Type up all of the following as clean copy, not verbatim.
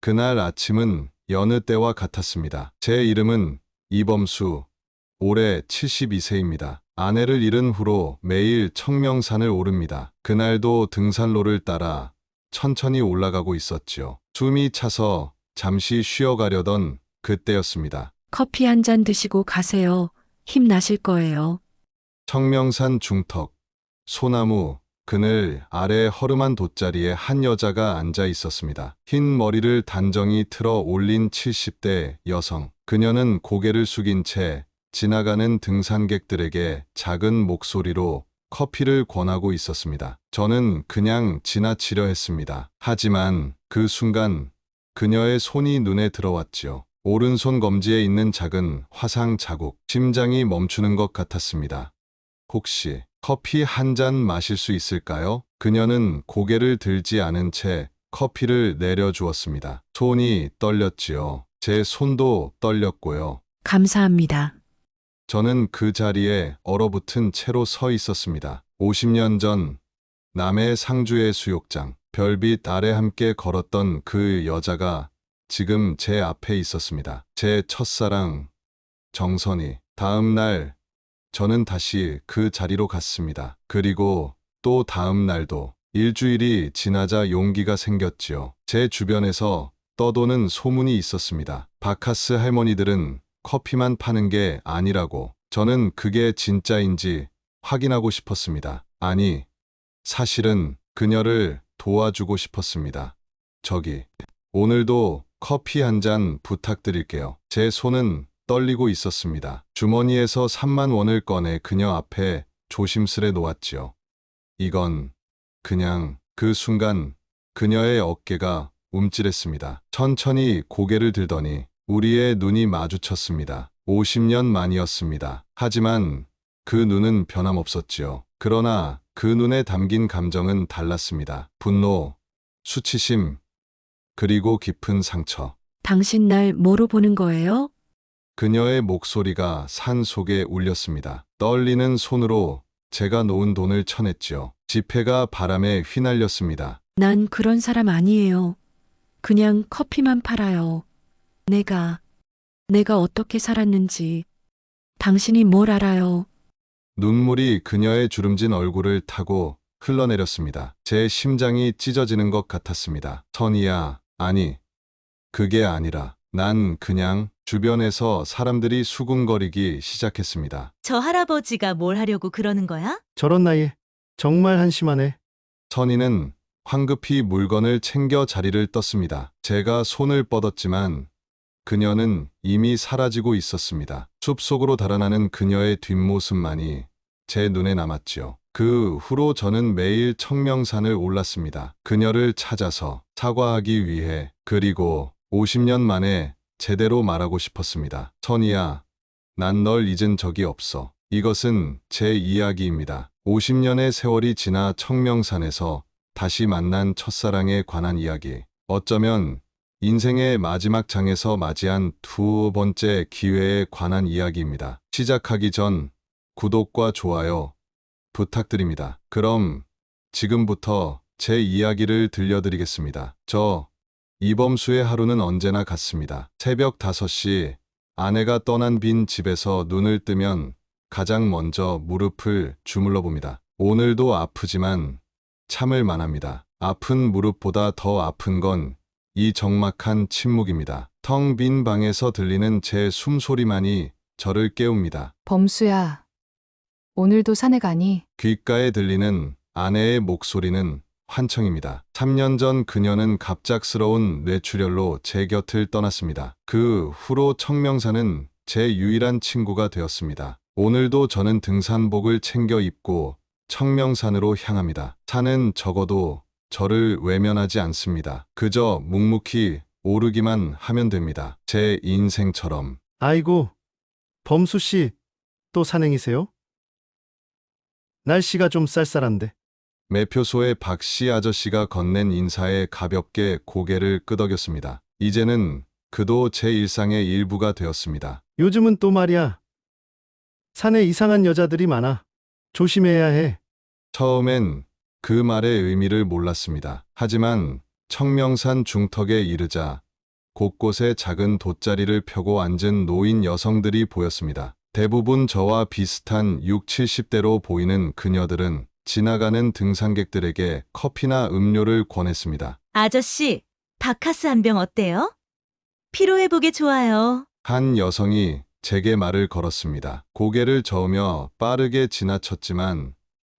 그날 아침은 여느 때와 같았습니다. 제 이름은 이범수, 올해 72세입니다. 아내를 잃은 후로 매일 청명산을 오릅니다. 그날도 등산로를 따라 천천히 올라가고 있었지요. 숨이 차서 잠시 쉬어가려던 그때였습니다. 커피 한 잔 드시고 가세요. 힘나실 거예요. 청명산 중턱, 소나무, 그늘 아래 허름한 돗자리에 한 여자가 앉아 있었습니다. 흰 머리를 단정히 틀어 올린 70대 여성. 그녀는 고개를 숙인 채 지나가는 등산객들에게 작은 목소리로 커피를 권하고 있었습니다. 저는 그냥 지나치려 했습니다. 하지만 그 순간 그녀의 손이 눈에 들어왔지요. 오른손 검지에 있는 작은 화상 자국, 심장이 멈추는 것 같았습니다. 혹시 커피 한 잔 마실 수 있을까요? 그녀는 고개를 들지 않은 채 커피를 내려주었습니다. 손이 떨렸지요. 제 손도 떨렸고요. 감사합니다. 저는 그 자리에 얼어붙은 채로 서 있었습니다. 50년 전 남해 상주의 수욕장, 별빛 아래 함께 걸었던 그 여자가 지금 제 앞에 있었습니다. 제 첫사랑, 정선이. 다음 날 저는 다시 그 자리로 갔습니다. 그리고 또 다음 날도 일주일이 지나자 용기가 생겼지요. 제 주변에서 떠도는 소문이 있었습니다. 바카스 할머니들은 커피만 파는 게 아니라고. 저는 그게 진짜인지 확인하고 싶었습니다. 아니, 사실은 그녀를 도와주고 싶었습니다. 저기, 오늘도 커피 한 잔 부탁드릴게요. 제 손은 떨리고 있었습니다. 주머니에서 3만 원을 꺼내 그녀 앞에 조심스레 놓았지요. 이건 그냥 그 순간 그녀의 어깨가 움찔했습니다. 천천히 고개를 들더니 우리의 눈이 마주쳤습니다. 50년 만이었습니다. 하지만 그 눈은 변함없었지요. 그러나 그 눈에 담긴 감정은 달랐습니다. 분노, 수치심, 그리고 깊은 상처. 당신 날 뭐로 보는 거예요? 그녀의 목소리가 산 속에 울렸습니다. 떨리는 손으로 제가 놓은 돈을 쳐냈지요. 지폐가 바람에 휘날렸습니다. 난 그런 사람 아니에요. 그냥 커피만 팔아요. 내가 어떻게 살았는지 당신이 뭘 알아요? 눈물이 그녀의 주름진 얼굴을 타고 흘러내렸습니다. 제 심장이 찢어지는 것 같았습니다. 선이야, 아니, 그게 아니라 난 그냥 주변에서 사람들이 수군거리기 시작했습니다. 저 할아버지가 뭘 하려고 그러는 거야? 저런 나이에 정말 한심하네. 선이는 황급히 물건을 챙겨 자리를 떴습니다. 제가 손을 뻗었지만 그녀는 이미 사라지고 있었습니다. 숲속으로 달아나는 그녀의 뒷모습만이 제 눈에 남았지요. 그 후로 저는 매일 청명산을 올랐습니다. 그녀를 찾아서 사과하기 위해. 그리고 50년 만에 제대로 말하고 싶었습니다. 선이야, 난 널 잊은 적이 없어. 이것은 제 이야기입니다. 50년의 세월이 지나 청명산에서 다시 만난 첫사랑에 관한 이야기. 어쩌면 인생의 마지막 장에서 맞이한 두 번째 기회에 관한 이야기입니다. 시작하기 전 구독과 좋아요 부탁드립니다. 그럼 지금부터 제 이야기를 들려드리겠습니다. 저 이범수의 하루는 언제나 같습니다. 새벽 5시 아내가 떠난 빈 집에서 눈을 뜨면 가장 먼저 무릎을 주물러 봅니다. 오늘도 아프지만 참을 만합니다. 아픈 무릎보다 더 아픈 건 이 적막한 침묵입니다. 텅 빈 방에서 들리는 제 숨소리만이 저를 깨웁니다. 범수야, 오늘도 산에 가니? 귓가에 들리는 아내의 목소리는 환청입니다. 3년 전 그녀는 갑작스러운 뇌출혈로 제 곁을 떠났습니다. 그 후로 청명산은 제 유일한 친구가 되었습니다. 오늘도 저는 등산복을 챙겨 입고 청명산으로 향합니다. 산은 적어도 저를 외면하지 않습니다. 그저 묵묵히 오르기만 하면 됩니다. 제 인생처럼. 아이고, 범수 씨, 또 산행이세요? 날씨가 좀 쌀쌀한데. 매표소의 박씨 아저씨가 건넨 인사에 가볍게 고개를 끄덕였습니다. 이제는 그도 제 일상의 일부가 되었습니다. 요즘은 또 말이야. 산에 이상한 여자들이 많아. 조심해야 해. 처음엔 그 말의 의미를 몰랐습니다. 하지만 청명산 중턱에 이르자 곳곳에 작은 돗자리를 펴고 앉은 노인 여성들이 보였습니다. 대부분 저와 비슷한 6, 70대로 보이는 그녀들은 지나가는 등산객들에게 커피나 음료를 권했습니다. 아저씨, 바카스 한 병 어때요? 피로회복에 좋아요. 한 여성이 제게 말을 걸었습니다. 고개를 저으며 빠르게 지나쳤지만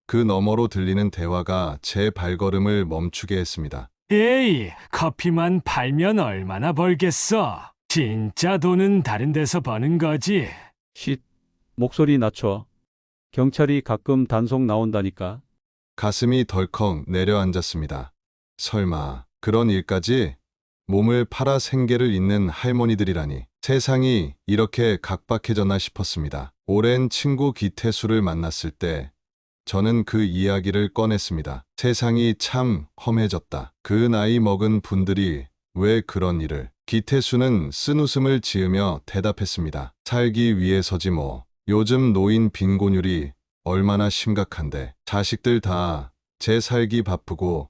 그 너머로 들리는 대화가 제 발걸음을 멈추게 했습니다. 에이, 커피만 팔면 얼마나 벌겠어? 진짜 돈은 다른 데서 버는 거지. 쉿, 목소리 낮춰. 경찰이 가끔 단속 나온다니까. 가슴이 덜컥 내려앉았습니다. 설마 그런 일까지? 몸을 팔아 생계를 잇는 할머니들이라니. 세상이 이렇게 각박해졌나 싶었습니다. 오랜 친구 기태수를 만났을 때 저는 그 이야기를 꺼냈습니다. 세상이 참 험해졌다. 그 나이 먹은 분들이 왜 그런 일을? 기태수는 쓴웃음을 지으며 대답했습니다. 살기 위해서지 뭐. 요즘 노인 빈곤율이 얼마나 심각한데. 자식들 다 제 살기 바쁘고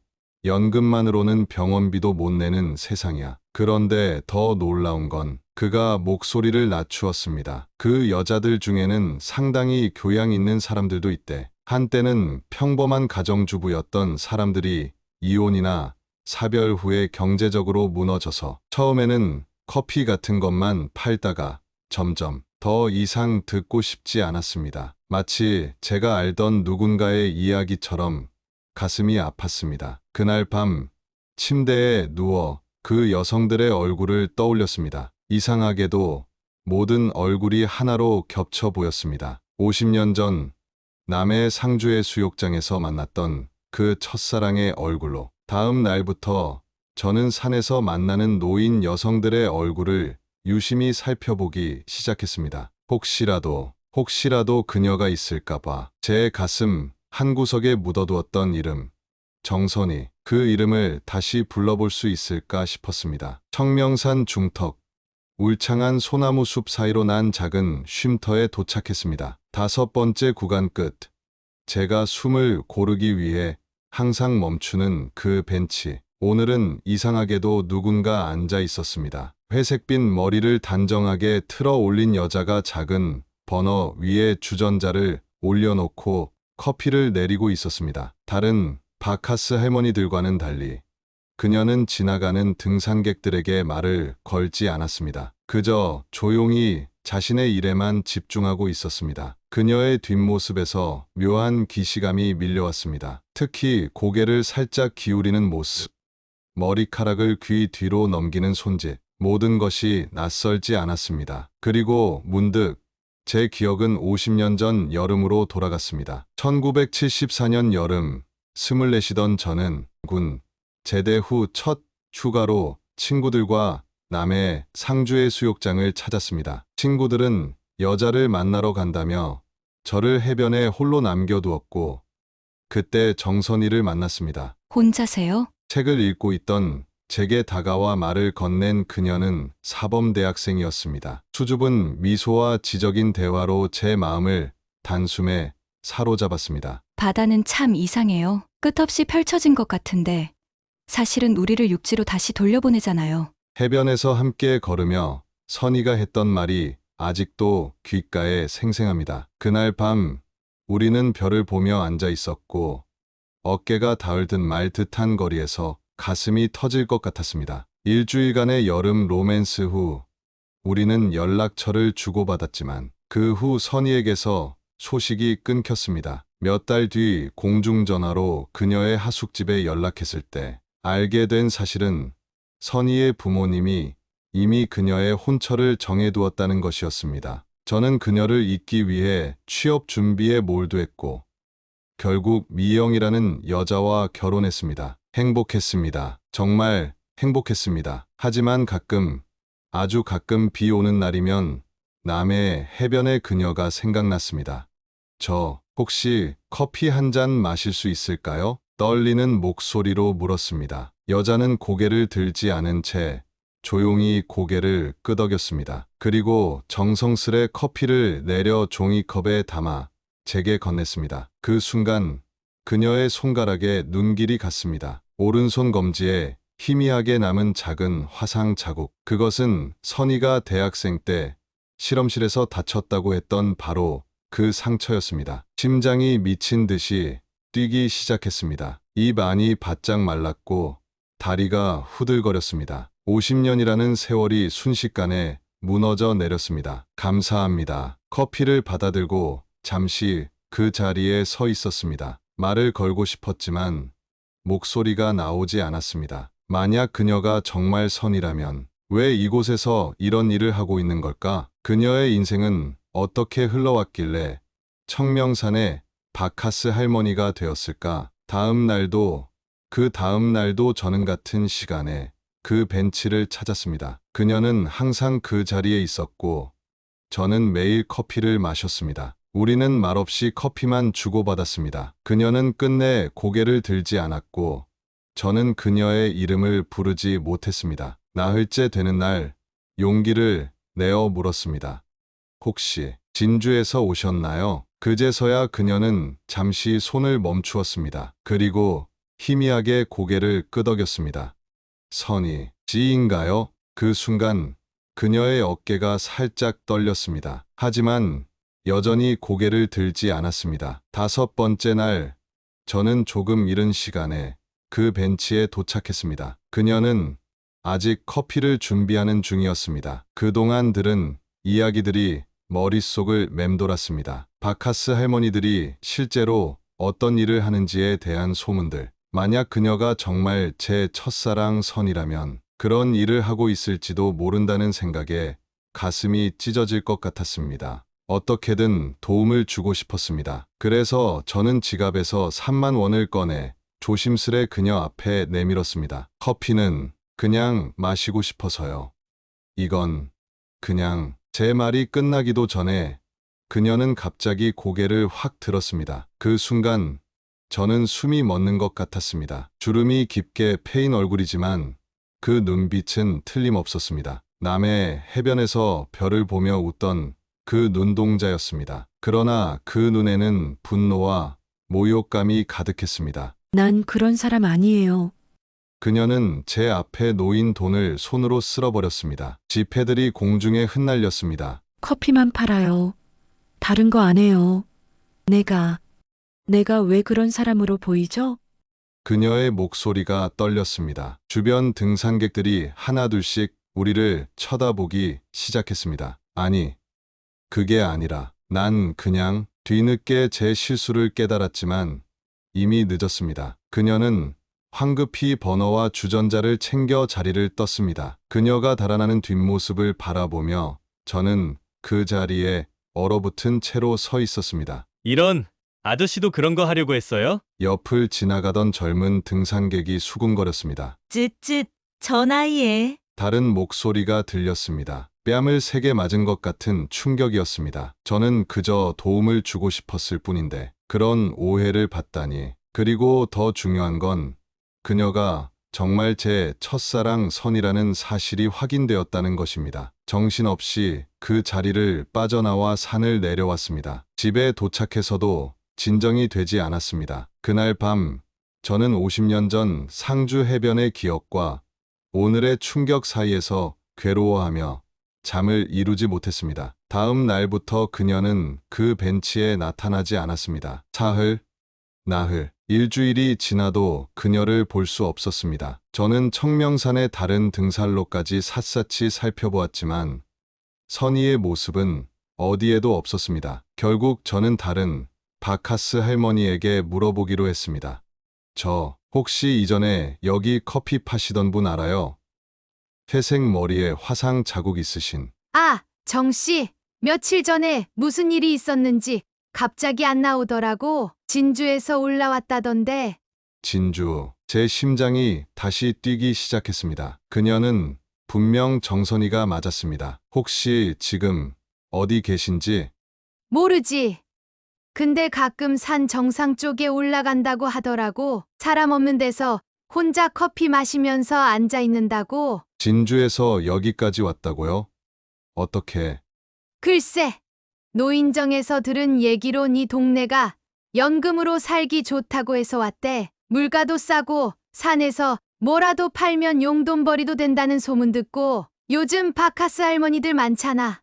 연금만으로는 병원비도 못 내는 세상이야. 그런데 더 놀라운 건 그가 목소리를 낮추었습니다. 그 여자들 중에는 상당히 교양 있는 사람들도 있대. 한때는 평범한 가정주부였던 사람들이 이혼이나 사별 후에 경제적으로 무너져서 처음에는 커피 같은 것만 팔다가 점점 더 이상 듣고 싶지 않았습니다. 마치 제가 알던 누군가의 이야기처럼 가슴이 아팠습니다. 그날 밤 침대에 누워 그 여성들의 얼굴을 떠올렸습니다. 이상하게도 모든 얼굴이 하나로 겹쳐 보였습니다. 50년 전 남해 상주의 수욕장에서 만났던 그 첫사랑의 얼굴로. 다음 날부터 저는 산에서 만나는 노인 여성들의 얼굴을 유심히 살펴보기 시작했습니다. 혹시라도 그녀가 있을까봐. 제 가슴 한구석에 묻어두었던 이름, 정선이. 그 이름을 다시 불러볼 수 있을까 싶었습니다. 청명산 중턱, 울창한 소나무 숲 사이로 난 작은 쉼터에 도착했습니다. 5번째 구간 끝. 제가 숨을 고르기 위해 항상 멈추는 그 벤치. 오늘은 이상하게도 누군가 앉아 있었습니다. 회색빛 머리를 단정하게 틀어 올린 여자가 작은 버너 위에 주전자를 올려놓고 커피를 내리고 있었습니다. 다른 바카스 할머니들과는 달리 그녀는 지나가는 등산객들에게 말을 걸지 않았습니다. 그저 조용히 자신의 일에만 집중하고 있었습니다. 그녀의 뒷모습에서 묘한 기시감이 밀려왔습니다. 특히 고개를 살짝 기울이는 모습, 머리카락을 귀 뒤로 넘기는 손짓, 모든 것이 낯설지 않았습니다. 그리고 문득 제 기억은 50년 전 여름으로 돌아갔습니다. 1974년 여름, 24이던 저는 군 제대 후 첫 휴가로 친구들과 남해 상주의 수욕장을 찾았습니다. 친구들은 여자를 만나러 간다며 저를 해변에 홀로 남겨두었고 그때 정선이를 만났습니다. 혼자세요? 책을 읽고 있던 제게 다가와 말을 건넨 그녀는 사범대학생이었습니다. 수줍은 미소와 지적인 대화로 제 마음을 단숨에 사로잡았습니다. 바다는 참 이상해요. 끝없이 펼쳐진 것 같은데 사실은 우리를 육지로 다시 돌려보내잖아요. 해변에서 함께 걸으며 선희가 했던 말이 아직도 귓가에 생생합니다. 그날 밤 우리는 별을 보며 앉아 있었고 어깨가 닿을 듯 말 듯한 거리에서 가슴이 터질 것 같았습니다. 일주일간의 여름 로맨스 후 우리는 연락처를 주고받았지만 그 후 선희에게서 소식이 끊겼습니다. 몇 달 뒤 공중전화로 그녀의 하숙집에 연락했을 때 알게 된 사실은 선희의 부모님이 이미 그녀의 혼처를 정해두었다는 것이었습니다. 저는 그녀를 잊기 위해 취업 준비에 몰두했고 결국 미영이라는 여자와 결혼했습니다. 행복했습니다. 정말 행복했습니다. 하지만 아주 가끔 비 오는 날이면 남해 해변의 그녀가 생각났습니다. 저 혹시 커피 한 잔 마실 수 있을까요? 떨리는 목소리로 물었습니다. 여자는 고개를 들지 않은 채 조용히 고개를 끄덕였습니다. 그리고 정성스레 커피를 내려 종이컵에 담아 제게 건넸습니다. 그 순간 그녀의 손가락에 눈길이 갔습니다. 오른손 검지에 희미하게 남은 작은 화상 자국. 그것은 선희가 대학생 때 실험실에서 다쳤다고 했던 바로 그 상처였습니다. 심장이 미친 듯이 뛰기 시작했습니다. 입 안이 바짝 말랐고 다리가 후들거렸습니다. 50년이라는 세월이 순식간에 무너져 내렸습니다. 감사합니다. 커피를 받아들고 잠시 그 자리에 서 있었습니다. 말을 걸고 싶었지만 목소리가 나오지 않았습니다. 만약 그녀가 정말 선이라면 왜 이곳에서 이런 일을 하고 있는 걸까? 그녀의 인생은 어떻게 흘러왔길래 청명산의 바카스 할머니가 되었을까? 다음 날도 그 다음 날도 저는 같은 시간에 그 벤치를 찾았습니다. 그녀는 항상 그 자리에 있었고 저는 매일 커피를 마셨습니다. 우리는 말없이 커피만 주고받았습니다. 그녀는 끝내 고개를 들지 않았고 저는 그녀의 이름을 부르지 못했습니다. 나흘째 되는 날 용기를 내어 물었습니다. 혹시 진주에서 오셨나요? 그제서야 그녀는 잠시 손을 멈추었습니다. 그리고 희미하게 고개를 끄덕였습니다. 선희 씨인가요? 그 순간 그녀의 어깨가 살짝 떨렸습니다. 하지만 여전히 고개를 들지 않았습니다. 5번째 날, 저는 조금 이른 시간에 그 벤치에 도착했습니다. 그녀는 아직 커피를 준비하는 중이었습니다. 그동안 들은 이야기들이 머릿속을 맴돌았습니다. 바카스 할머니들이 실제로 어떤 일을 하는지에 대한 소문들. 만약 그녀가 정말 제 첫사랑 선이라면 그런 일을 하고 있을지도 모른다는 생각에 가슴이 찢어질 것 같았습니다. 어떻게든 도움을 주고 싶었습니다. 그래서 저는 지갑에서 3만 원을 꺼내 조심스레 그녀 앞에 내밀었습니다. 커피는 그냥 마시고 싶어서요. 이건 그냥. 제 말이 끝나기도 전에 그녀는 갑자기 고개를 확 들었습니다. 그 순간 저는 숨이 멎는 것 같았습니다. 주름이 깊게 패인 얼굴이지만 그 눈빛은 틀림없었습니다. 남해 해변에서 별을 보며 웃던 그 눈동자였습니다. 그러나 그 눈에는 분노와 모욕감이 가득했습니다. 난 그런 사람 아니에요. 그녀는 제 앞에 놓인 돈을 손으로 쓸어버렸습니다. 지폐들이 공중에 흩날렸습니다. 커피만 팔아요. 다른 거 안 해요. 내가 왜 그런 사람으로 보이죠? 그녀의 목소리가 떨렸습니다. 주변 등산객들이 하나둘씩 우리를 쳐다보기 시작했습니다. 아니, 그게 아니라 난 그냥 뒤늦게 제 실수를 깨달았지만 이미 늦었습니다. 그녀는 황급히 버너와 주전자를 챙겨 자리를 떴습니다. 그녀가 달아나는 뒷모습을 바라보며 저는 그 자리에 얼어붙은 채로 서 있었습니다. 이런, 아저씨도 그런 거 하려고 했어요? 옆을 지나가던 젊은 등산객이 수군거렸습니다. 쯧쯧, 저 나이에. 다른 목소리가 들렸습니다. 뺨을 세게 맞은 것 같은 충격이었습니다. 저는 그저 도움을 주고 싶었을 뿐인데 그런 오해를 받다니. 그리고 더 중요한 건 그녀가 정말 제 첫사랑 선이라는 사실이 확인되었다는 것입니다. 정신없이 그 자리를 빠져나와 산을 내려왔습니다. 집에 도착해서도 진정이 되지 않았습니다. 그날 밤 저는 50년 전 상주 해변의 기억과 오늘의 충격 사이에서 괴로워하며 잠을 이루지 못했습니다. 다음 날부터 그녀는 그 벤치에 나타나지 않았습니다. 사흘, 나흘, 일주일이 지나도 그녀를 볼 수 없었습니다. 저는 청명산의 다른 등산로까지 샅샅이 살펴보았지만 선희의 모습은 어디에도 없었습니다. 결국 저는 다른 바카스 할머니에게 물어보기로 했습니다. 저 혹시 이전에 여기 커피 파시던 분 알아요? 회색 머리에 화상 자국 있으신. 아, 정씨. 며칠 전에 무슨 일이 있었는지 갑자기 안 나오더라고. 진주에서 올라왔다던데. 진주. 제 심장이 다시 뛰기 시작했습니다. 그녀는 분명 정선이가 맞았습니다. 혹시 지금 어디 계신지? 모르지. 근데 가끔 산 정상 쪽에 올라간다고 하더라고. 사람 없는 데서 혼자 커피 마시면서 앉아 있는다고. 진주에서 여기까지 왔다고요? 어떻게? 글쎄, 노인정에서 들은 얘기로 네 동네가 연금으로 살기 좋다고 해서 왔대. 물가도 싸고 산에서 뭐라도 팔면 용돈벌이도 된다는 소문 듣고 요즘 바카스 할머니들 많잖아.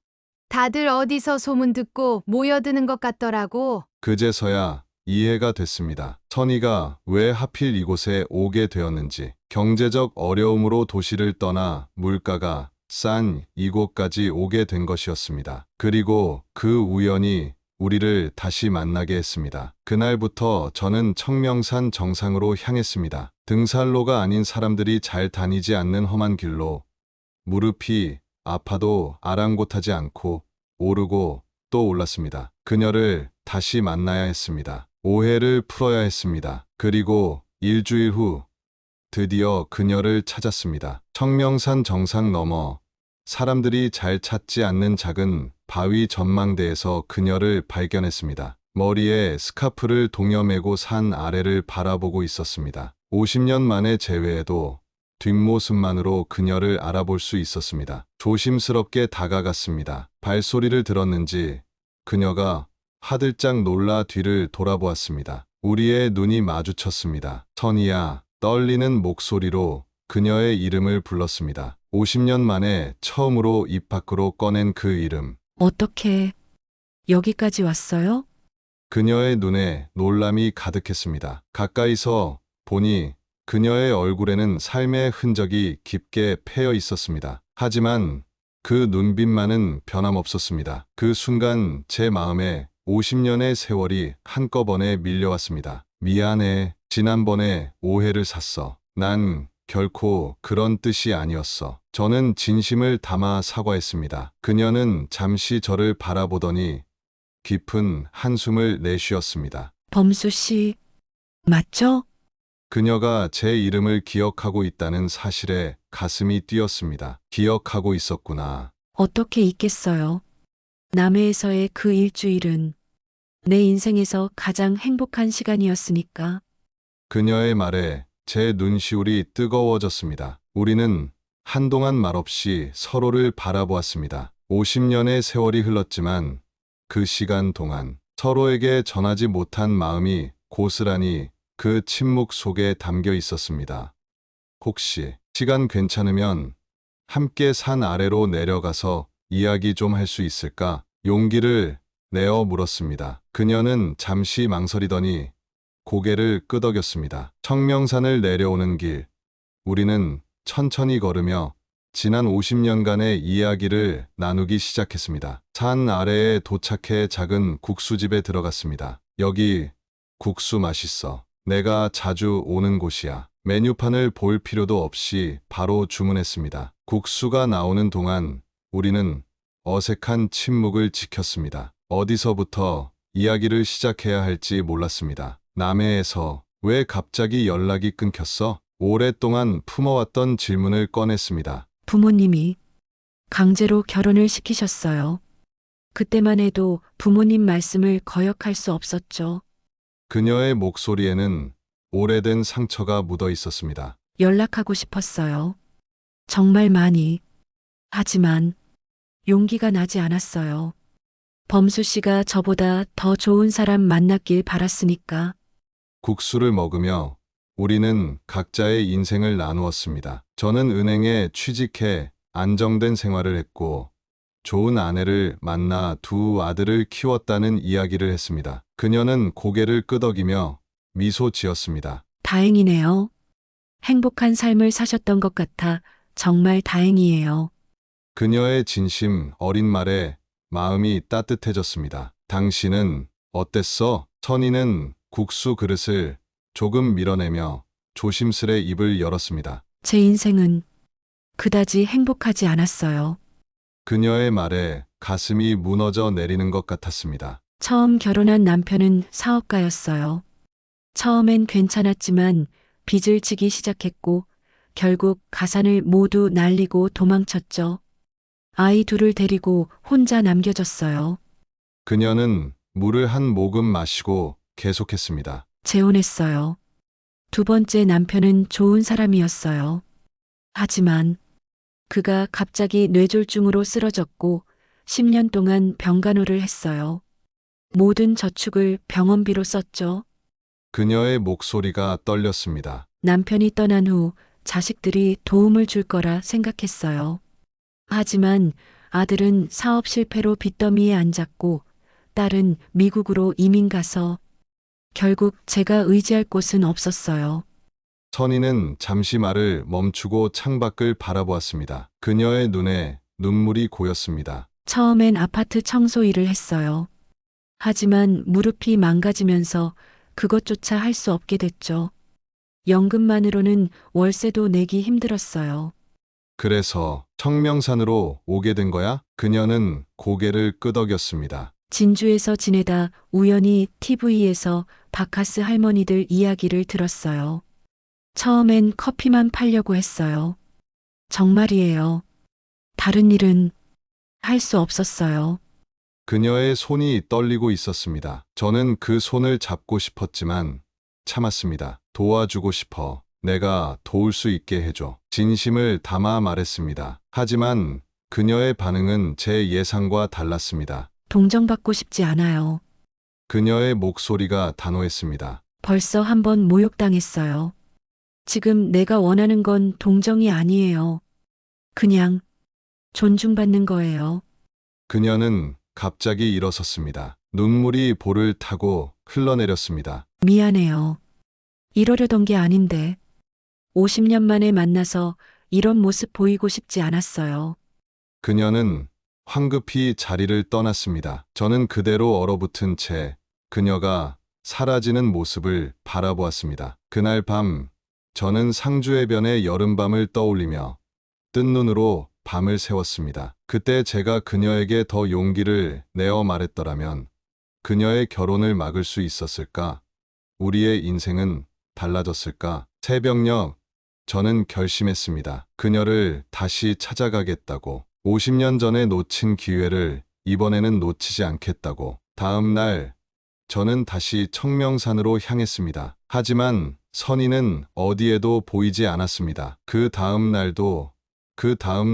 다들 어디서 소문 듣고 모여드는 것 같더라고. 그제서야 이해가 됐습니다. 선희가 왜 하필 이곳에 오게 되었는지, 경제적 어려움으로 도시를 떠나 물가가 싼 이곳까지 오게 된 것이었습니다. 그리고 그 우연이 우리를 다시 만나게 했습니다. 그날부터 저는 청명산 정상으로 향했습니다. 등산로가 아닌 사람들이 잘 다니지 않는 험한 길로 무릎이 아파도 아랑곳하지 않고 오르고 또 올랐습니다. 그녀를 다시 만나야 했습니다. 오해를 풀어야 했습니다. 그리고 일주일 후 드디어 그녀를 찾았습니다. 청명산 정상 너머 사람들이 잘 찾지 않는 작은 바위 전망대에서 그녀를 발견했습니다. 머리에 스카프를 동여매고 산 아래를 바라보고 있었습니다. 50년 만에 재회에도 뒷모습만으로 그녀를 알아볼 수 있었습니다. 조심스럽게 다가갔습니다. 발소리를 들었는지 그녀가 화들짝 놀라 뒤를 돌아보았습니다. 우리의 눈이 마주쳤습니다. 선희야, 떨리는 목소리로 그녀의 이름을 불렀습니다. 50년 만에 처음으로 입 밖으로 꺼낸 그 이름. 어떻게 여기까지 왔어요? 그녀의 눈에 놀람이 가득했습니다. 가까이서 보니 그녀의 얼굴에는 삶의 흔적이 깊게 패여 있었습니다. 하지만 그 눈빛만은 변함없었습니다. 그 순간 제 마음에 50년의 세월이 한꺼번에 밀려왔습니다. 미안해. 지난번에 오해를 샀어. 난 결코 그런 뜻이 아니었어. 저는 진심을 담아 사과했습니다. 그녀는 잠시 저를 바라보더니 깊은 한숨을 내쉬었습니다. 범수 씨, 맞죠? 그녀가 제 이름을 기억하고 있다는 사실에 가슴이 뛰었습니다. 기억하고 있었구나. 어떻게 잊겠어요? 남해에서의 그 일주일은 내 인생에서 가장 행복한 시간이었으니까. 그녀의 말에 제 눈시울이 뜨거워졌습니다. 우리는 한동안 말없이 서로를 바라보았습니다. 50년의 세월이 흘렀지만 그 시간 동안 서로에게 전하지 못한 마음이 고스란히 그 침묵 속에 담겨 있었습니다. 혹시 시간 괜찮으면 함께 산 아래로 내려가서 이야기 좀 할 수 있을까? 용기를 내어 물었습니다. 그녀는 잠시 망설이더니 고개를 끄덕였습니다. 청명산을 내려오는 길, 우리는 천천히 걸으며 지난 50년간의 이야기를 나누기 시작했습니다. 산 아래에 도착해 작은 국수집에 들어갔습니다. 여기 국수 맛있어. 내가 자주 오는 곳이야. 메뉴판을 볼 필요도 없이 바로 주문했습니다. 국수가 나오는 동안 우리는 어색한 침묵을 지켰습니다. 어디서부터 이야기를 시작해야 할지 몰랐습니다. 남해에서 왜 갑자기 연락이 끊겼어? 오랫동안 품어왔던 질문을 꺼냈습니다. 부모님이 강제로 결혼을 시키셨어요. 그때만 해도 부모님 말씀을 거역할 수 없었죠. 그녀의 목소리에는 오래된 상처가 묻어 있었습니다. 연락하고 싶었어요. 정말 많이. 하지만 용기가 나지 않았어요. 범수 씨가 저보다 더 좋은 사람 만났길 바랐으니까. 국수를 먹으며 우리는 각자의 인생을 나누었습니다. 저는 은행에 취직해 안정된 생활을 했고 좋은 아내를 만나 두 아들을 키웠다는 이야기를 했습니다. 그녀는 고개를 끄덕이며 미소 지었습니다. 다행이네요. 행복한 삶을 사셨던 것 같아 정말 다행이에요. 그녀의 진심 어린 말에 마음이 따뜻해졌습니다. 당신은 어땠어? 선희는 국수 그릇을 조금 밀어내며 조심스레 입을 열었습니다. 제 인생은 그다지 행복하지 않았어요. 그녀의 말에 가슴이 무너져 내리는 것 같았습니다. 처음 결혼한 남편은 사업가였어요. 처음엔 괜찮았지만 빚을 지기 시작했고 결국 가산을 모두 날리고 도망쳤죠. 아이 둘을 데리고 혼자 남겨졌어요. 그녀는 물을 한 모금 마시고 계속했습니다. 재혼했어요. 두 번째 남편은 좋은 사람이었어요. 하지만 그가 갑자기 뇌졸중으로 쓰러졌고 10년 동안 병간호를 했어요. 모든 저축을 병원비로 썼죠. 그녀의 목소리가 떨렸습니다. 남편이 떠난 후 자식들이 도움을 줄 거라 생각했어요. 하지만 아들은 사업 실패로 빚더미에 앉았고 딸은 미국으로 이민 가서 결국 제가 의지할 곳은 없었어요. 선희는 잠시 말을 멈추고 창밖을 바라보았습니다. 그녀의 눈에 눈물이 고였습니다. 처음엔 아파트 청소 일을 했어요. 하지만 무릎이 망가지면서 그것조차 할 수 없게 됐죠. 연금만으로는 월세도 내기 힘들었어요. 그래서 청명산으로 오게 된 거야? 그녀는 고개를 끄덕였습니다. 진주에서 지내다 우연히 TV에서 바카스 할머니들 이야기를 들었어요. 처음엔 커피만 팔려고 했어요. 정말이에요. 다른 일은 할 수 없었어요. 그녀의 손이 떨리고 있었습니다. 저는 그 손을 잡고 싶었지만 참았습니다. 도와주고 싶어. 내가 도울 수 있게 해줘. 진심을 담아 말했습니다. 하지만 그녀의 반응은 제 예상과 달랐습니다. 동정받고 싶지 않아요. 그녀의 목소리가 단호했습니다. 벌써 한 번 모욕당했어요. 지금 내가 원하는 건 동정이 아니에요. 그냥 존중받는 거예요. 그녀는 갑자기 일어섰습니다. 눈물이 볼을 타고 흘러내렸습니다. 미안해요. 이러려던 게 아닌데. 50년 만에 만나서 이런 모습 보이고 싶지 않았어요. 그녀는 황급히 자리를 떠났습니다. 저는 그대로 얼어붙은 채 그녀가 사라지는 모습을 바라보았습니다. 그날 밤 저는 상주해변의 여름밤을 떠올리며 뜬 눈으로 밤을 새웠습니다. 그때 제가 그녀에게 더 용기를 내어 말했더라면 그녀의 결혼을 막을 수 있었을까? 우리의 인생은 달라졌을까? 새벽녘 저는 결심했습니다. 그녀를 다시 찾아가겠다고. 50년 전에 놓친 기회를 이번에는 놓치지 않겠다고. 다음 날 저는 다시 청명산으로 향했습니다. 하지만 선희는 어디에도 보이지 않았습니다. 그 다음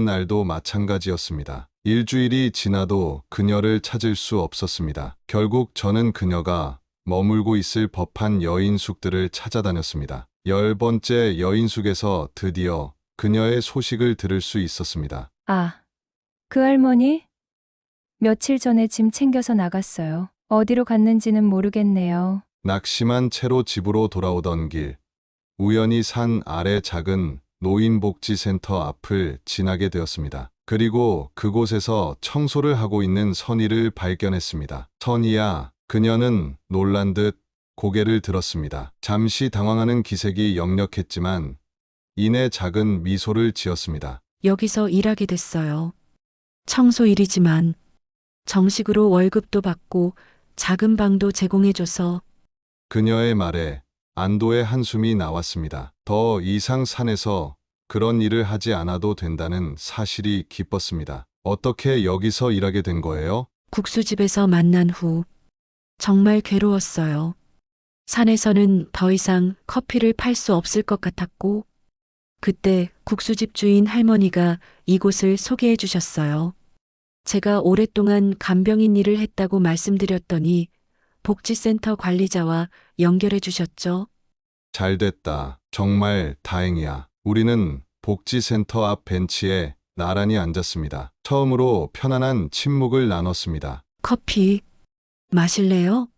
날도 마찬가지였습니다. 일주일이 지나도 그녀를 찾을 수 없었습니다. 결국 저는 그녀가 머물고 있을 법한 여인숙들을 찾아다녔습니다. 10번째 여인숙에서 드디어 그녀의 소식을 들을 수 있었습니다. 아, 그 할머니? 며칠 전에 짐 챙겨서 나갔어요. 어디로 갔는지는 모르겠네요. 낙심한 채로 집으로 돌아오던 길, 우연히 산 아래 작은 노인복지센터 앞을 지나게 되었습니다. 그리고 그곳에서 청소를 하고 있는 선희를 발견했습니다. 선희야, 그녀는 놀란 듯 고개를 들었습니다. 잠시 당황하는 기색이 역력했지만 이내 작은 미소를 지었습니다. 여기서 일하게 됐어요. 청소 일이지만 정식으로 월급도 받고 작은 방도 제공해줘서 그녀의 말에 안도의 한숨이 나왔습니다. 더 이상 산에서 그런 일을 하지 않아도 된다는 사실이 기뻤습니다. 어떻게 여기서 일하게 된 거예요? 국수집에서 만난 후 정말 괴로웠어요. 산에서는 더 이상 커피를 팔 수 없을 것 같았고 그때 국수집 주인 할머니가 이곳을 소개해 주셨어요. 제가 오랫동안 간병인 일을 했다고 말씀드렸더니 복지센터 관리자와 연결해 주셨죠. 잘 됐다. 정말 다행이야. 우리는 복지센터 앞 벤치에 나란히 앉았습니다. 처음으로 편안한 침묵을 나눴습니다. 커피 마실래요?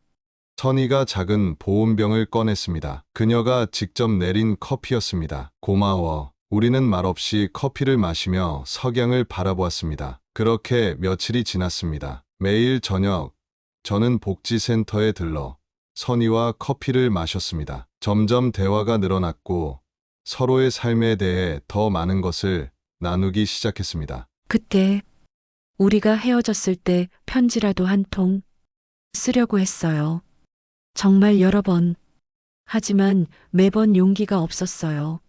선희가 작은 보온병을 꺼냈습니다. 그녀가 직접 내린 커피였습니다. 고마워. 우리는 말없이 커피를 마시며 석양을 바라보았습니다. 그렇게 며칠이 지났습니다. 매일 저녁 저는 복지센터에 들러 선희와 커피를 마셨습니다. 점점 대화가 늘어났고 서로의 삶에 대해 더 많은 것을 나누기 시작했습니다. 그때 우리가 헤어졌을 때 편지라도 한 통 쓰려고 했어요. 정말 여러 번. 하지만 매번 용기가 없었어요.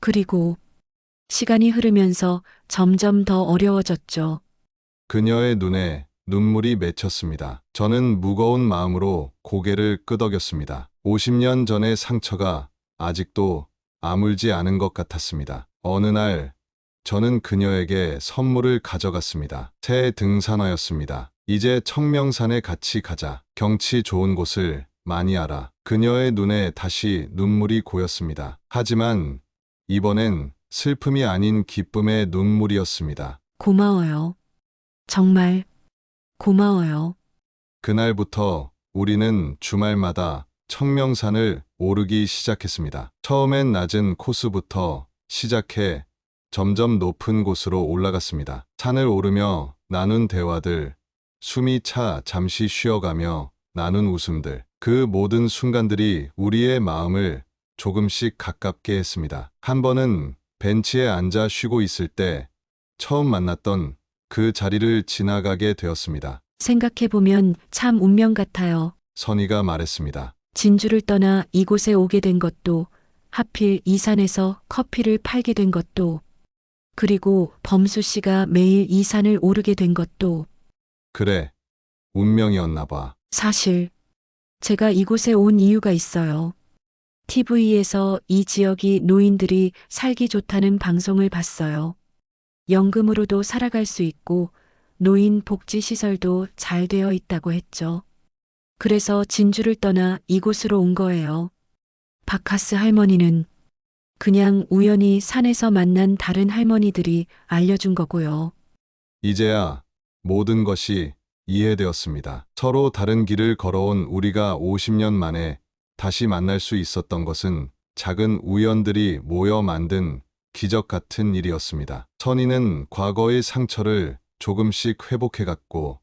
그리고 시간이 흐르면서 점점 더 어려워졌죠. 그녀의 눈에 눈물이 맺혔습니다. 저는 무거운 마음으로 고개를 끄덕였습니다. 50년 전의 상처가 아직도 아물지 않은 것 같았습니다. 어느 날 저는 그녀에게 선물을 가져갔습니다. 새 등산화였습니다. 이제 청명산에 같이 가자. 경치 좋은 곳을 많이 알아. 그녀의 눈에 다시 눈물이 고였습니다. 하지만 이번엔 슬픔이 아닌 기쁨의 눈물이었습니다. 고마워요. 정말 고마워요. 그날부터 우리는 주말마다 청명산을 오르기 시작했습니다. 처음엔 낮은 코스부터 시작해 점점 높은 곳으로 올라갔습니다. 산을 오르며 나눈 대화들, 숨이 차 잠시 쉬어가며 나눈 웃음들, 그 모든 순간들이 우리의 마음을 조금씩 가깝게 했습니다. 한 번은 벤치에 앉아 쉬고 있을 때 처음 만났던 그 자리를 지나가게 되었습니다. 생각해보면 참 운명 같아요. 선희가 말했습니다. 진주를 떠나 이곳에 오게 된 것도, 하필 이 산에서 커피를 팔게 된 것도, 그리고 범수 씨가 매일 이 산을 오르게 된 것도, 그래, 운명이었나 봐. 사실 제가 이곳에 온 이유가 있어요. TV에서 이 지역이 노인들이 살기 좋다는 방송을 봤어요. 연금으로도 살아갈 수 있고 노인 복지 시설도 잘 되어 있다고 했죠. 그래서 진주를 떠나 이곳으로 온 거예요. 바카스 할머니는 그냥 우연히 산에서 만난 다른 할머니들이 알려준 거고요. 이제야 모든 것이 이해되었습니다. 서로 다른 길을 걸어온 우리가 50년 만에 다시 만날 수 있었던 것은 작은 우연들이 모여 만든 기적 같은 일이었습니다. 선희는 과거의 상처를 조금씩 회복해갔고,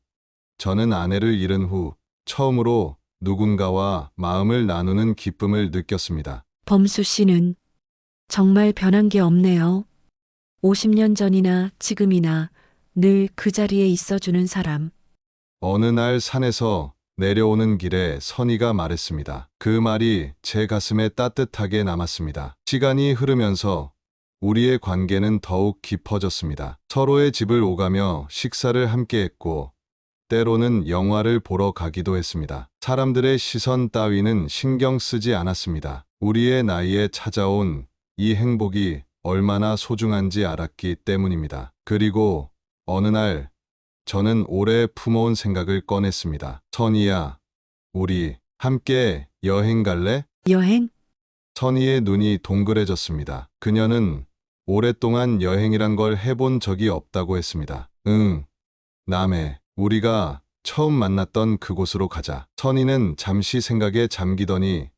저는 아내를 잃은 후 처음으로 누군가와 마음을 나누는 기쁨을 느꼈습니다. 범수 씨는 정말 변한 게 없네요. 50년 전이나 지금이나 늘 그 자리에 있어주는 사람. 어느 날 산에서 내려오는 길에 선희가 말했습니다. 그 말이 제 가슴에 따뜻하게 남았습니다. 시간이 흐르면서 우리의 관계는 더욱 깊어졌습니다. 서로의 집을 오가며 식사를 함께 했고, 때로는 영화를 보러 가기도 했습니다. 사람들의 시선 따위는 신경 쓰지 않았습니다. 우리의 나이에 찾아온 이 행복이 얼마나 소중한지 알았기 때문입니다. 그리고 어느 날 저는 오래 품어온 생각을 꺼냈습니다. 선희야, 우리 함께 여행 갈래? 여행? 선희의 눈이 동그래졌습니다. 그녀는 오랫동안 여행이란 걸 해본 적이 없다고 했습니다. 응, 남해, 우리가 처음 만났던 그곳으로 가자. 선희는 잠시 생각에 잠기더니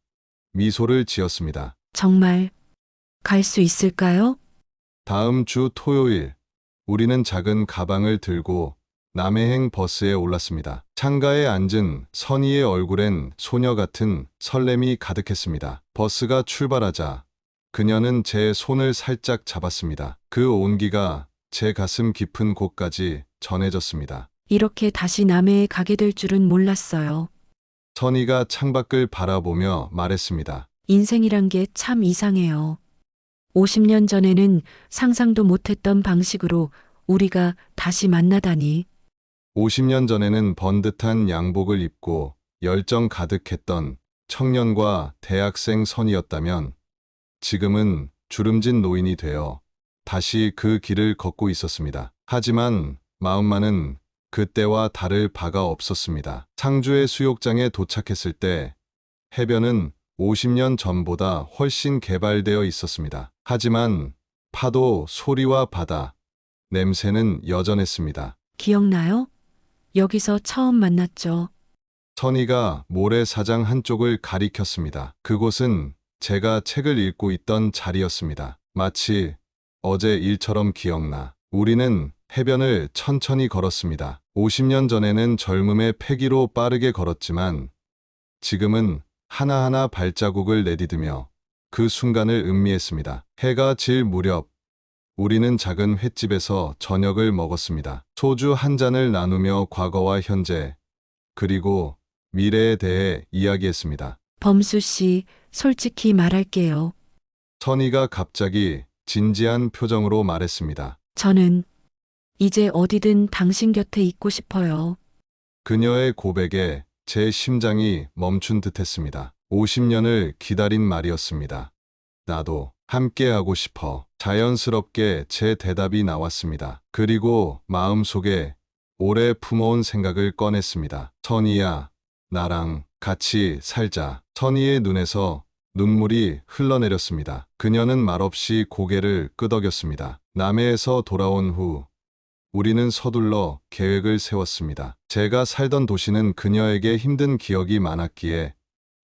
미소를 지었습니다. 정말 갈 수 있을까요? 다음 주 토요일, 우리는 작은 가방을 들고 남해행 버스에 올랐습니다. 창가에 앉은 선희의 얼굴엔 소녀 같은 설렘이 가득했습니다. 버스가 출발하자 그녀는 제 손을 살짝 잡았습니다. 그 온기가 제 가슴 깊은 곳까지 전해졌습니다. 이렇게 다시 남해에 가게 될 줄은 몰랐어요. 선희가 창밖을 바라보며 말했습니다. 인생이란 게 참 이상해요. 50년 전에는 상상도 못했던 방식으로 우리가 다시 만나다니. 50년 전에는 번듯한 양복을 입고 열정 가득했던 청년과 대학생 선이었다면 지금은 주름진 노인이 되어 다시 그 길을 걷고 있었습니다. 하지만 마음만은 그때와 다를 바가 없었습니다. 상주의 수욕장에 도착했을 때 해변은 50년 전보다 훨씬 개발되어 있었습니다. 하지만 파도, 소리와 바다, 냄새는 여전했습니다. 기억나요? 여기서 처음 만났죠. 선희가 모래사장 한쪽을 가리켰습니다. 그곳은 제가 책을 읽고 있던 자리였습니다. 마치 어제 일처럼 기억나. 우리는 해변을 천천히 걸었습니다. 50년 전에는 젊음의 패기로 빠르게 걸었지만 지금은 하나하나 발자국을 내디디며 그 순간을 음미했습니다. 해가 질 무렵 우리는 작은 횟집에서 저녁을 먹었습니다. 소주 한 잔을 나누며 과거와 현재, 그리고 미래에 대해 이야기했습니다. 범수 씨, 솔직히 말할게요. 선희가 갑자기 진지한 표정으로 말했습니다. 저는 이제 어디든 당신 곁에 있고 싶어요. 그녀의 고백에 제 심장이 멈춘 듯했습니다. 50년을 기다린 말이었습니다. 나도 함께하고 싶어. 자연스럽게 제 대답이 나왔습니다. 그리고 마음속에 오래 품어온 생각을 꺼냈습니다. 선희야, 나랑 같이 살자. 선희의 눈에서 눈물이 흘러내렸습니다. 그녀는 말없이 고개를 끄덕였습니다. 남해에서 돌아온 후 우리는 서둘러 계획을 세웠습니다. 제가 살던 도시는 그녀에게 힘든 기억이 많았기에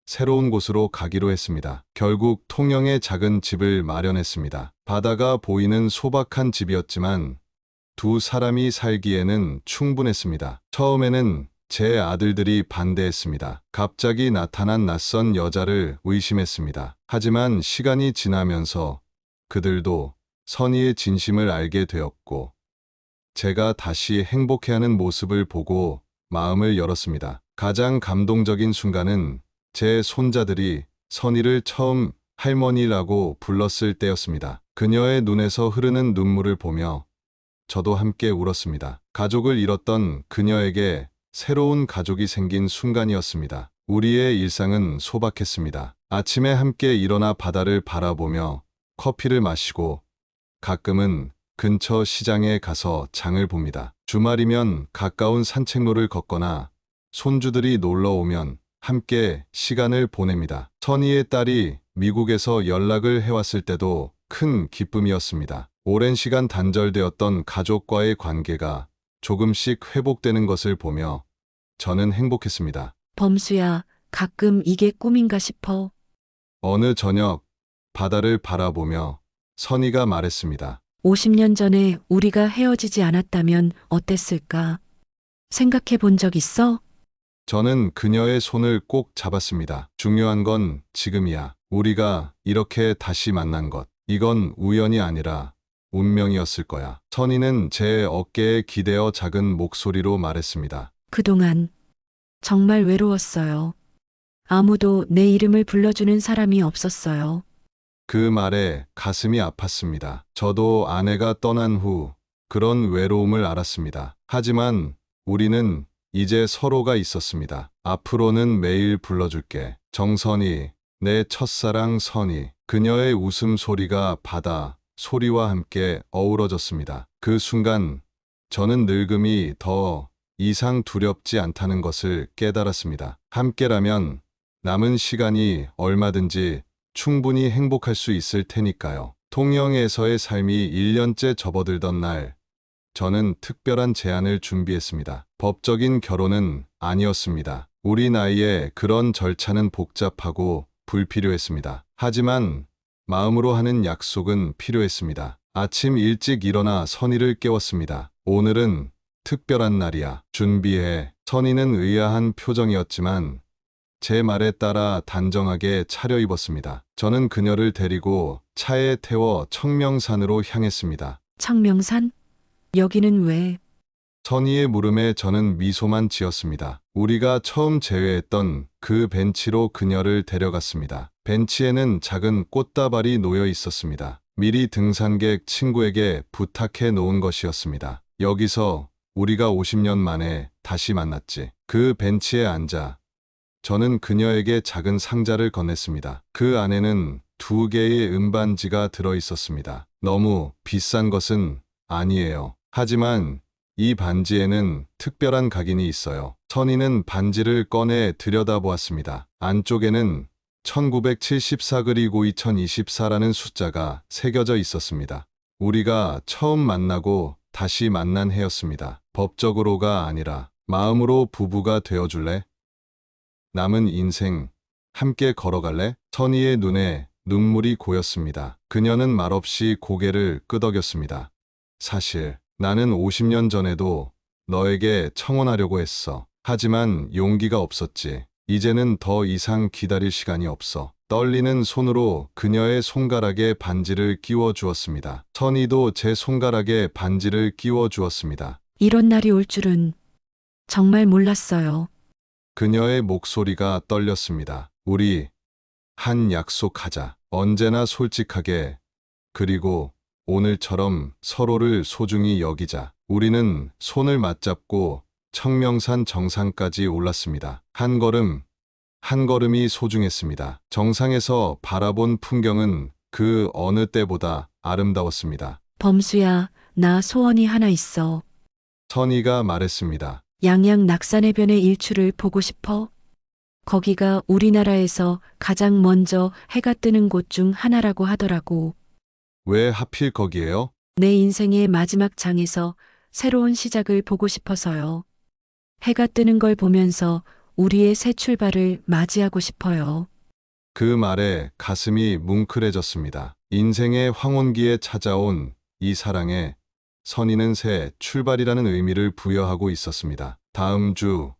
새로운 곳으로 가기로 했습니다. 결국 통영에 작은 집을 마련했습니다. 바다가 보이는 소박한 집이었지만 두 사람이 살기에는 충분했습니다. 처음에는 제 아들들이 반대했습니다. 갑자기 나타난 낯선 여자를 의심했습니다. 하지만 시간이 지나면서 그들도 선의의 진심을 알게 되었고 제가 다시 행복해하는 모습을 보고 마음을 열었습니다. 가장 감동적인 순간은 제 손자들이 선의를 처음 할머니라고 불렀을 때였습니다. 그녀의 눈에서 흐르는 눈물을 보며 저도 함께 울었습니다. 가족을 잃었던 그녀에게 새로운 가족이 생긴 순간이었습니다. 우리의 일상은 소박했습니다. 아침에 함께 일어나 바다를 바라보며 커피를 마시고 가끔은 근처 시장에 가서 장을 봅니다. 주말이면 가까운 산책로를 걷거나 손주들이 놀러 오면 함께 시간을 보냅니다. 선희의 딸이 미국에서 연락을 해왔을 때도 큰 기쁨이었습니다. 오랜 시간 단절되었던 가족과의 관계가 조금씩 회복되는 것을 보며 저는 행복했습니다. 범수야, 가끔 이게 꿈인가 싶어. 어느 저녁 바다를 바라보며 선희가 말했습니다. 50년 전에 우리가 헤어지지 않았다면 어땠을까? 생각해 본 적 있어? 저는 그녀의 손을 꼭 잡았습니다. 중요한 건 지금이야. 우리가 이렇게 다시 만난 것. 이건 우연이 아니라 운명이었을 거야. 선희는 제 어깨에 기대어 작은 목소리로 말했습니다. 그동안 정말 외로웠어요. 아무도 내 이름을 불러주는 사람이 없었어요. 그 말에 가슴이 아팠습니다. 저도 아내가 떠난 후 그런 외로움을 알았습니다. 하지만 우리는 이제 서로가 있었습니다. 앞으로는 매일 불러줄게. 정선희, 내 첫사랑 선희. 그녀의 웃음소리가 바다 소리와 함께 어우러졌습니다. 그 순간 저는 늙음이 더 이상 두렵지 않다는 것을 깨달았습니다. 함께라면 남은 시간이 얼마든지 충분히 행복할 수 있을 테니까요. 통영에서의 삶이 1년째 접어들던 날, 저는 특별한 제안을 준비했습니다. 법적인 결혼은 아니었습니다. 우리 나이에 그런 절차는 복잡하고 불필요했습니다. 하지만 마음으로 하는 약속은 필요했습니다. 아침 일찍 일어나 선희를 깨웠습니다. 오늘은 특별한 날이야. 준비해. 선희는 의아한 표정이었지만 제 말에 따라 단정하게 차려입었습니다. 저는 그녀를 데리고 차에 태워 청명산으로 향했습니다. 청명산? 여기는 왜? 선희의 물음에 저는 미소만 지었습니다. 우리가 처음 제외했던 그 벤치로 그녀를 데려갔습니다. 벤치에는 작은 꽃다발이 놓여 있었습니다. 미리 등산객 친구에게 부탁해 놓은 것이었습니다. 여기서 우리가 50년 만에 다시 만났지. 그 벤치에 앉아 저는 그녀에게 작은 상자를 건넸습니다. 그 안에는 2개의 은반지가 들어 있었습니다. 너무 비싼 것은 아니에요. 하지만 이 반지에는 특별한 각인이 있어요. 선희는 반지를 꺼내 들여다보았습니다. 안쪽에는 1974 그리고 2024라는 숫자가 새겨져 있었습니다. 우리가 처음 만나고 다시 만난 해였습니다. 법적으로가 아니라 마음으로 부부가 되어줄래? 남은 인생 함께 걸어갈래? 선희의 눈에 눈물이 고였습니다. 그녀는 말없이 고개를 끄덕였습니다. 사실 나는 50년 전에도 너에게 청혼하려고 했어. 하지만 용기가 없었지. 이제는 더 이상 기다릴 시간이 없어. 떨리는 손으로 그녀의 손가락에 반지를 끼워 주었습니다. 선희도 제 손가락에 반지를 끼워 주었습니다. 이런 날이 올 줄은 정말 몰랐어요. 그녀의 목소리가 떨렸습니다. 우리 한 약속하자. 언제나 솔직하게. 그리고 오늘처럼 서로를 소중히 여기자. 우리는 손을 맞잡고 청명산 정상까지 올랐습니다. 한 걸음, 한 걸음이 소중했습니다. 정상에서 바라본 풍경은 그 어느 때보다 아름다웠습니다. 범수야, 나 소원이 하나 있어. 선희가 말했습니다. 양양 낙산해변의 일출을 보고 싶어. 거기가 우리나라에서 가장 먼저 해가 뜨는 곳 중 하나라고 하더라고. 왜 하필 거기에요? 내 인생의 마지막 장에서 새로운 시작을 보고 싶어서요. 해가 뜨는 걸 보면서 우리의 새 출발을 맞이하고 싶어요. 그 말에 가슴이 뭉클해졌습니다. 인생의 황혼기에 찾아온 이 사랑에 선의는 새 출발이라는 의미를 부여하고 있었습니다. 다음 주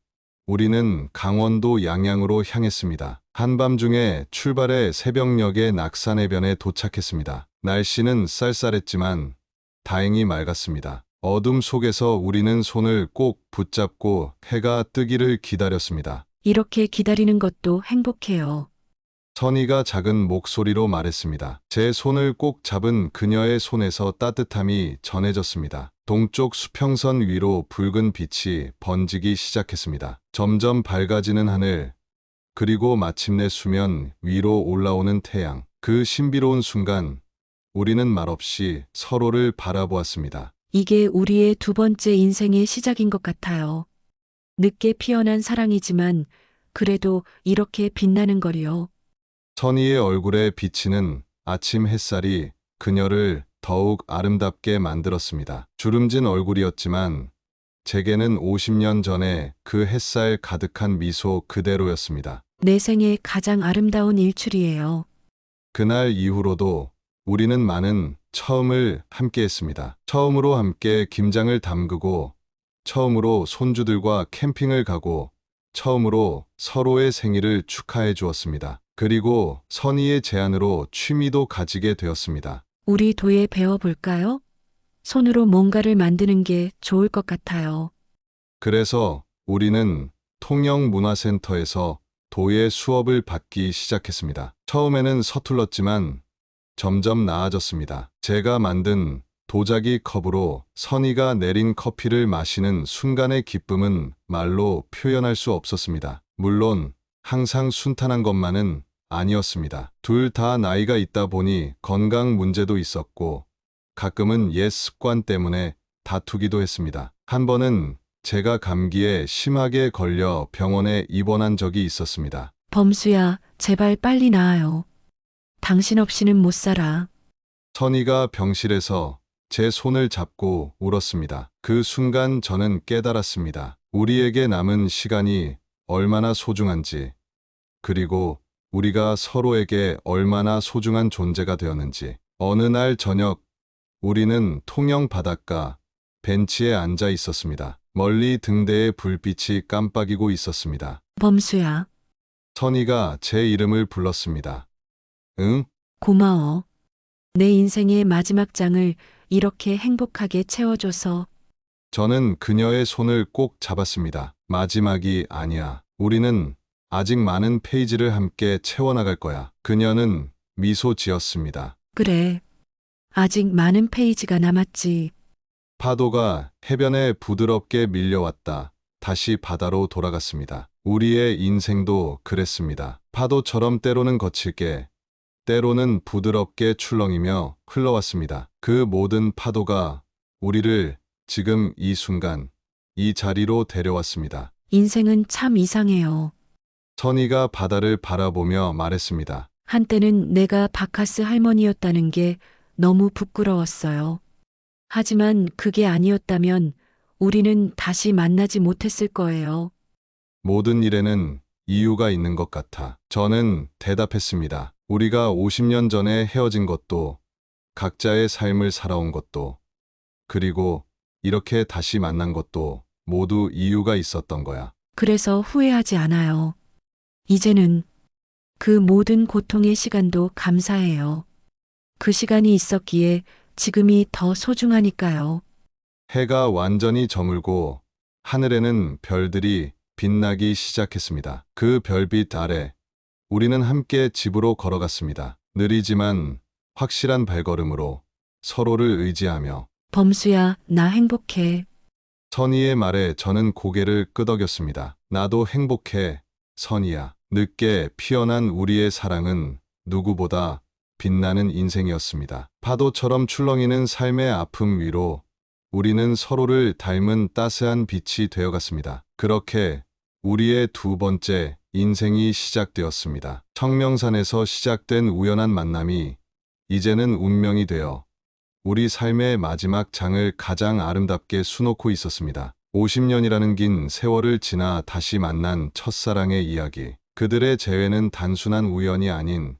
우리는 강원도 양양으로 향했습니다. 한밤중에 출발해 새벽녘의 낙산해변에 도착했습니다. 날씨는 쌀쌀했지만 다행히 맑았습니다. 어둠 속에서 우리는 손을 꼭 붙잡고 해가 뜨기를 기다렸습니다. 이렇게 기다리는 것도 행복해요. 선희가 작은 목소리로 말했습니다. 제 손을 꼭 잡은 그녀의 손에서 따뜻함이 전해졌습니다. 동쪽 수평선 위로 붉은 빛이 번지기 시작했습니다. 점점 밝아지는 하늘, 그리고 마침내 수면 위로 올라오는 태양. 그 신비로운 순간, 우리는 말없이 서로를 바라보았습니다. 이게 우리의 두 번째 인생의 시작인 것 같아요. 늦게 피어난 사랑이지만 그래도 이렇게 빛나는 거리요. 선희의 얼굴에 비치는 아침 햇살이 그녀를 더욱 아름답게 만들었습니다. 주름진 얼굴이었지만 제게는 50년 전에 그 햇살 가득한 미소 그대로였습니다. 내 생애 가장 아름다운 일출이에요. 그날 이후로도 우리는 많은 처음을 함께 했습니다. 처음으로 함께 김장을 담그고, 처음으로 손주들과 캠핑을 가고, 처음으로 서로의 생일을 축하해 주었습니다. 그리고 선희의 제안으로 취미도 가지게 되었습니다. 우리 도예 배워볼까요? 손으로 뭔가를 만드는 게 좋을 것 같아요. 그래서 우리는 통영문화센터에서 도예 수업을 받기 시작했습니다. 처음에는 서툴렀지만 점점 나아졌습니다. 제가 만든 도자기 컵으로 선희가 내린 커피를 마시는 순간의 기쁨은 말로 표현할 수 없었습니다. 물론 항상 순탄한 것만은 아니었습니다. 둘 다 나이가 있다 보니 건강 문제도 있었고 가끔은 옛 습관 때문에 다투기도 했습니다. 한 번은 제가 감기에 심하게 걸려 병원에 입원한 적이 있었습니다. 범수야, 제발 빨리 나아요. 당신 없이는 못 살아. 선희가 병실에서 제 손을 잡고 울었습니다. 그 순간 저는 깨달았습니다. 우리에게 남은 시간이 얼마나 소중한지, 그리고 우리가 서로에게 얼마나 소중한 존재가 되었는지. 어느 날 저녁, 우리는 통영 바닷가 벤치에 앉아 있었습니다. 멀리 등대의 불빛이 깜빡이고 있었습니다. 범수야, 선희가 제 이름을 불렀습니다. 응? 고마워. 내 인생의 마지막 장을 이렇게 행복하게 채워줘서. 저는 그녀의 손을 꼭 잡았습니다. 마지막이 아니야. 우리는 아직 많은 페이지를 함께 채워나갈 거야. 그녀는 미소 지었습니다. 그래. 아직 많은 페이지가 남았지. 파도가 해변에 부드럽게 밀려왔다. 다시 바다로 돌아갔습니다. 우리의 인생도 그랬습니다. 파도처럼 때로는 거칠게, 때로는 부드럽게 출렁이며 흘러왔습니다. 그 모든 파도가 우리를 지금 이 순간, 이 자리로 데려왔습니다. 인생은 참 이상해요. 선희가 바다를 바라보며 말했습니다. 한때는 내가 바카스 할머니였다는 게 너무 부끄러웠어요. 하지만 그게 아니었다면 우리는 다시 만나지 못했을 거예요. 모든 일에는 이유가 있는 것 같아. 저는 대답했습니다. 우리가 50년 전에 헤어진 것도, 각자의 삶을 살아온 것도, 그리고 이렇게 다시 만난 것도 모두 이유가 있었던 거야. 그래서 후회하지 않아요. 이제는 그 모든 고통의 시간도 감사해요. 그 시간이 있었기에 지금이 더 소중하니까요. 해가 완전히 저물고 하늘에는 별들이 빛나기 시작했습니다. 그 별빛 아래 우리는 함께 집으로 걸어갔습니다. 느리지만 확실한 발걸음으로 서로를 의지하며. 범수야, 나 행복해. 선희의 말에 저는 고개를 끄덕였습니다. 나도 행복해, 선희야. 늦게 피어난 우리의 사랑은 누구보다 빛나는 인생이었습니다. 파도처럼 출렁이는 삶의 아픔 위로 우리는 서로를 닮은 따스한 빛이 되어갔습니다. 그렇게 우리의 두 번째 인생이 시작되었습니다. 청명산에서 시작된 우연한 만남이 이제는 운명이 되어 우리 삶의 마지막 장을 가장 아름답게 수놓고 있었습니다. 50년이라는 긴 세월을 지나 다시 만난 첫사랑의 이야기. 그들의 재회는 단순한 우연이 아닌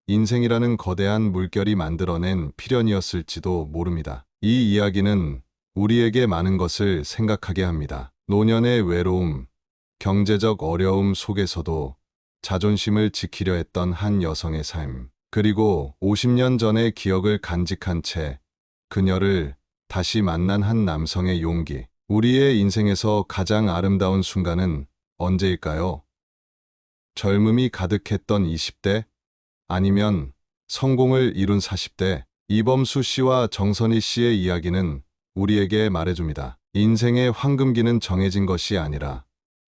인생이라는 거대한 물결이 만들어낸 필연이었을지도 모릅니다. 이 이야기는 우리에게 많은 것을 생각하게 합니다. 노년의 외로움, 경제적 어려움 속에서도 자존심을 지키려 했던 한 여성의 삶, 그리고 50년 전의 기억을 간직한 채 그녀를 다시 만난 한 남성의 용기. 우리의 인생에서 가장 아름다운 순간은 언제일까요? 젊음이 가득했던 20대? 아니면 성공을 이룬 40대? 이범수 씨와 정선희 씨의 이야기는 우리에게 말해줍니다. 인생의 황금기는 정해진 것이 아니라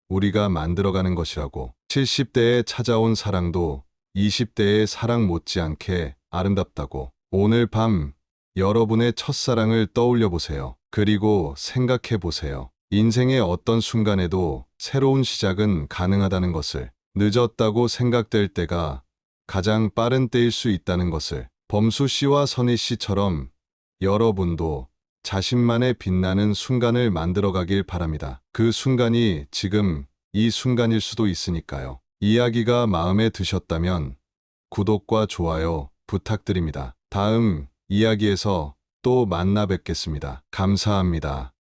우리가 만들어가는 것이라고. 70대에 찾아온 사랑도 20대의 사랑 못지않게 아름답다고. 오늘 밤 여러분의 첫사랑을 떠올려 보세요. 그리고 생각해 보세요. 인생의 어떤 순간에도 새로운 시작은 가능하다는 것을, 늦었다고 생각될 때가 가장 빠른 때일 수 있다는 것을. 범수 씨와 선희 씨처럼 여러분도 자신만의 빛나는 순간을 만들어가길 바랍니다. 그 순간이 지금 이 순간일 수도 있으니까요. 이야기가 마음에 드셨다면 구독과 좋아요 부탁드립니다. 다음 이야기에서 또 만나 뵙겠습니다. 감사합니다.